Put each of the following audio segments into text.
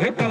1000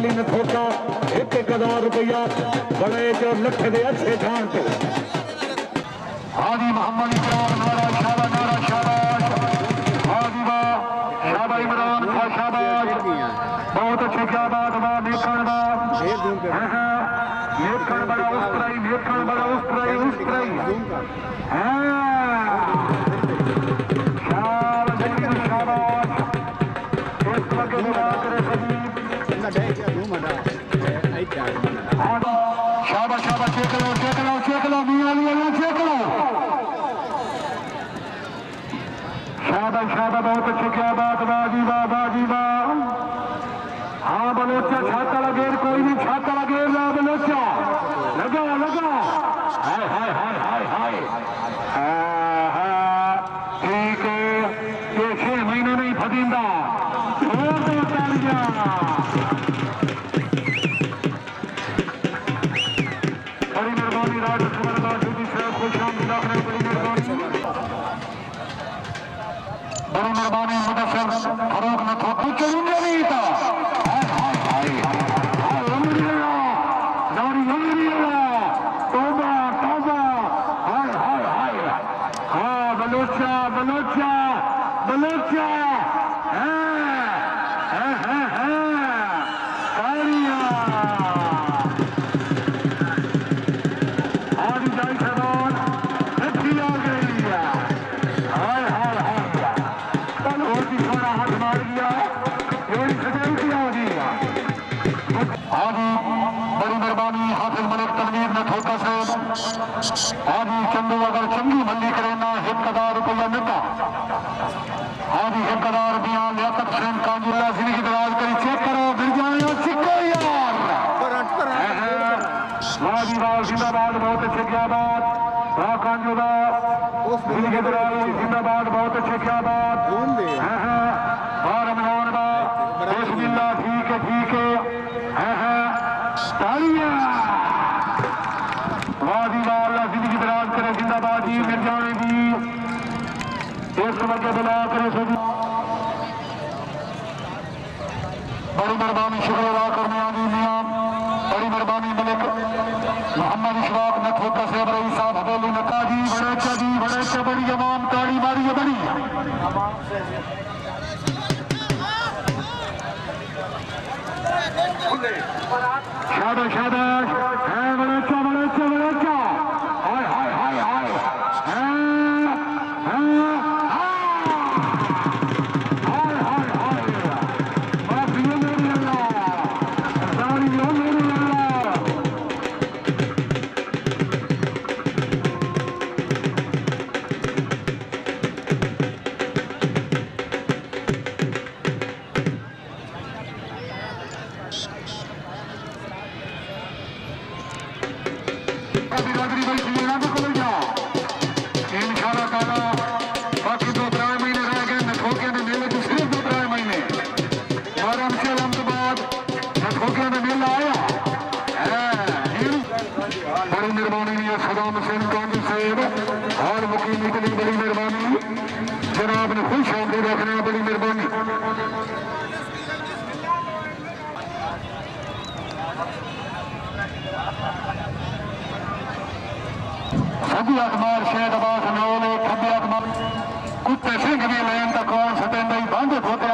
हवेली ने ठोका 1,000 रुपया बड़े जो लठ दे अच्छे ठान से हाजी मोहम्मद इमरान नारा शाबाश हाजी वाह शाबा इमरान का शाबाश बहुत अच्छे क्या बात वाह नेकण बड़ा उस तरह शाबाश चेक लो मियां चेक लो शाबाश बहुत अच्छे क्या बात बाजी वाह हाँ बलोचा छाता लगे कोई नहीं छाता लगे ना बलोचा लगा हाय ठीक है ये 6 महीने नहीं फदींदा बड़ी मेहरबानी राज कुमार ड्यूटी साहब को शाम बड़ी मेहरबानी मुदस्सिर फरूक न थोक चलूंगा नहीं था बलोचा आदि चंदू अगर चंगी मंदी करे ना 1,000 रुपया मिलता आदि 1,000 रुपया लियाकत हुसैन कांजुल्ला जिंदगी की दराज करी चेक करो गिर जाए चिक्को यार वाजी वाह जिंदाबाद बहुत अच्छे क्या बात वाह कांजुल्ला जिंदगी की दराज जिंदाबाद बहुत अच्छे क्या बात वाह रमजान बिस्मिल्लाह ठीक है तालियां वाजी वाह अल्लाह जिंदगी दराज करे जिंदाबाद जी मिल जाने दी इस वक्त बुला करे सभी बड़ी मेहरबानी शुक्र अदा करने आदि मियां बड़ी मेहरबानी मलिक मोहम्मद इशफाक नथोका से रईस साहब हवेली नका जी बड़े बड़ी जमाम ताड़ी मारी है बड़ी शाबाश है बड़े और मुकीम इतनी बड़ी मेहरबानी जनाब ने खुश आमदीद रखना बड़ी मेहरबानी सभी अखबार शहद आबाद नौले खबे अखबार कुत्ते सिंह भी लैन तक कौन सतेंदा बांधे खोते